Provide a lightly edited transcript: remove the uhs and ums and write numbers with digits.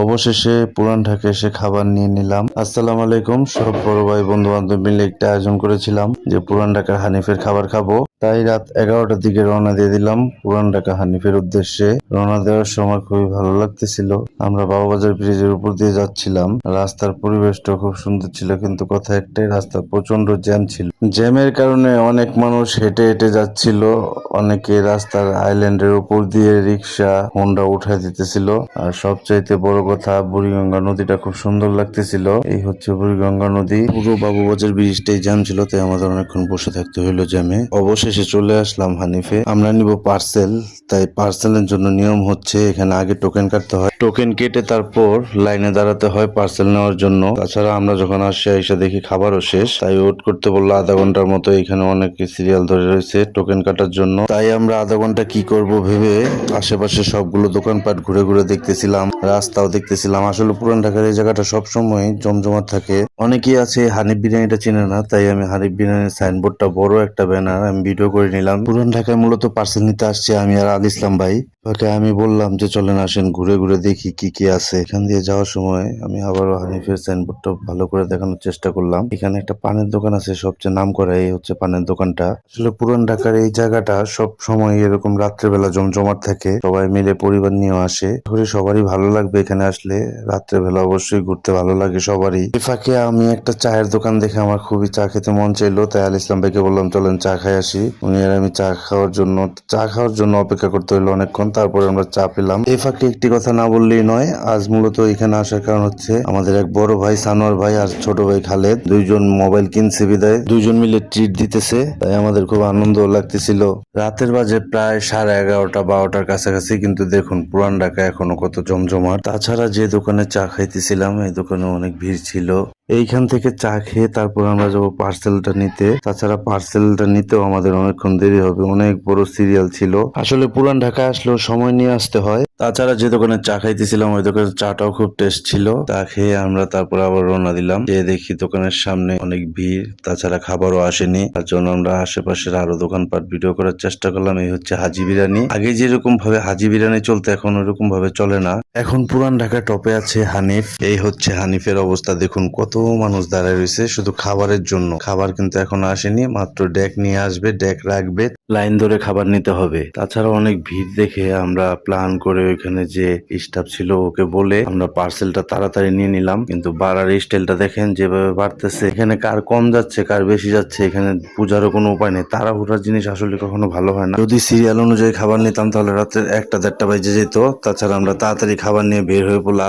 অবশেষে পুরান ঢাকা এসে খাবার নিয়ে নিলাম। আসসালামু আলাইকুম। সব বড় ভাই বন্ধু বান্ধব মিলে একটা আয়োজন করেছিলাম যে পুরান ঢাকার হানিফের খাবার খাবো। তাই রাত 11টার দিকে রওনা দিয়ে দিলাম পুরান ঢাকা হানিফের উদ্দেশ্যে। রওনা দেওয়ার সময় খুবই ভালো লাগতেছিল। আমরা বাবুবাজার ব্রিজের উপর দিয়ে যাচ্ছিলাম। রাস্তার পরিবেশটা খুব সুন্দর ছিল, কিন্তু কথা একটাই, রাস্তা প্রচন্ড জ্যাম ছিল। জ্যামের কারণে অনেক মানুষ হেঁটে হেঁটে যাচ্ছিল। অনেকে রাস্তার আইল্যান্ডের উপর দিয়ে রিক্সা হোন্ডা উঠাই দিতেছিল। আর সবচাইতে বড় কথা, বুড়িগঙ্গা নদীটা খুব সুন্দর লাগতেছিল। এই হচ্ছে বুড়িগঙ্গা নদী। পুরো বাবুবাজার ব্রিজটাই জ্যাম ছিল, তাই আমাদের অনেকক্ষণ বসে থাকতে হইলো জ্যামে। অবশেষে চলে আসলাম হানিফে। আমরা নিব পার্সেল, তাই পার্সেলের জন্য নিয়ম হচ্ছে এখানে আগে টোকেন কাটতে হয়। টোকেন কেটে তারপর লাইনে দাঁড়াতে হয় পার্সেল নেওয়ার জন্য। তাছাড়া আমরা যখন আসি এসে দেখি খাবারও শেষ, তাই ওয়েট করতে বললো আধা ঘন্টার মতো। এখানে অনেক সিরিয়াল ধরে রয়েছে টোকেন কাটার জন্য। তাই আমরা আধা ঘন্টা কি করব ভেবে আশেপাশে সবগুলো দোকানপাট ঘুরে ঘুরে দেখতেছিলাম, রাস্তাও দেখতেছিলাম। আসলে পুরান ঢাকার এই জায়গাটা সবসময় জমজমাট থাকে। অনেকেই আছে হানিফ বিরিয়ানিটা চিনে না, তাই আমি হানিফ বিরিয়ানির সাইনবোর্ডটা বড় একটা ব্যানার আমি ভিডিও করে নিলাম। পুরান ঢাকায় মূলত পার্সেল নিতে আসছি আমি আর আল ইসলাম ভাই। ওকে আমি বললাম যে চলেন আসেন ঘুরে ঘুরে দেখি কি কি আছে। এখান দিয়ে যাওয়ার সময় আমি আবারও হানিফের সাইনবোর্ডটা ভালো করে দেখানোর চেষ্টা করলাম। এখানে একটা পানের দোকান আছে, সবচেয়ে নাম করা এই হচ্ছে পানের দোকানটা। আসলে পুরান ঢাকার এই জায়গাটা সব সময় এরকম রাত্রেবেলা জমজমাট থাকে, সবাই মিলে পরিবার নিয়েও আসে। সবারই ভালো লাগবে এখানে আসলে। রাত্রেবেলা অবশ্যই ঘুরতে ভালো লাগে সবারই। এ ফাঁকে আমি একটা চায়ের দোকান দেখে আমার খুবই চা খেতে মন চাইলো, তাই আল ইসলাম ভাইকে বললাম চলেন চা খাই আসি। উনি আর আমি চা খাওয়ার জন্য অপেক্ষা করতে হইলো অনেকক্ষণ। তারপরে আমরা চা পেলাম। এই ফাঁকে একটি কথা না বললেই নয়, আজ মূলত এখানে আসার কারণ হচ্ছে আমাদের এক বড় ভাই সানোয়ার ভাই আর ছোট ভাই খালেদ, দুইজন মোবাইল কিনছে বিদায় দুইজন মিলে ট্রিট দিতেছে, তাই আমাদের খুব আনন্দ লাগতেছিল। রাতের বাজে প্রায় 11:30 12টার কাছাকাছি, কিন্তু দেখুন পুরান ঢাকা এখনো কত জমজমাট। তাছাড়া যে দোকানে চা খাইতেছিলাম এই দোকানে অনেক ভিড় ছিল। এইখান থেকে চা খেয়ে তারপর আমরা যাবো পার্সেলটা নিতে। তাছাড়া পার্সেলটা নিতেও আমাদের অনেকক্ষণ দেরি হবে, অনেক বড় সিরিয়াল ছিল। আসলে পুরান ঢাকায় আসলেও সময় নিয়ে আসতে হয়। তাছাড়া যে দোকানে চা খাইতেছিলাম ওই দোকানের চাটাও খুব টেস্ট ছিল। চা খেয়ে আমরা তারপর আবার রওনা দিলাম। যে দেখি দোকানের সামনে অনেক ভিড়, তাছাড়া খাবারও আসেনি। তার জন্য আমরা আশেপাশের আরো দোকানপাট ভিডিও করার চেষ্টা করলাম। এই হচ্ছে হাজি বিরিয়ানি। আগে যেরকম ভাবে হাজি বিরিয়ানি চলতো এখন ওরকম ভাবে চলে না। এখন পুরান ঢাকা টপে আছে হানিফ। এই হচ্ছে হানিফের অবস্থা, দেখুন কত মানুষ দাঁড়ায় রয়েছে শুধু খাবারের জন্য। খাবার কিন্তু এখন আসেনি, মাত্র ডেক নিয়ে আসবে, ডেক রাখবে, লাইন ধরে খাবার নিতে হবে। তাছাড়া অনেক ভিড় দেখে আমরা প্ল্যান করে ওইখানে যে স্টাফ ছিল ওকে বলে আমরা পার্সেলটা তাড়াতাড়ি নিয়ে নিলাম। কিন্তু বাড়ার স্টাইলটা দেখেন যেভাবে বাড়তেছে, এখানে কার কম যাচ্ছে কার বেশি যাচ্ছে, এখানে বোঝারও কোনো উপায় নেই। তাড়াহুড়ার জিনিস আসলে কখনো ভালো হয় না। যদি সিরিয়াল অনুযায়ী খাবার নিতাম তাহলে রাতের 1টা 1:30 বেজে যেত। তাছাড়া আমরা তাড়াতাড়ি খাবার নিয়ে বের হয়ে পড়লাম।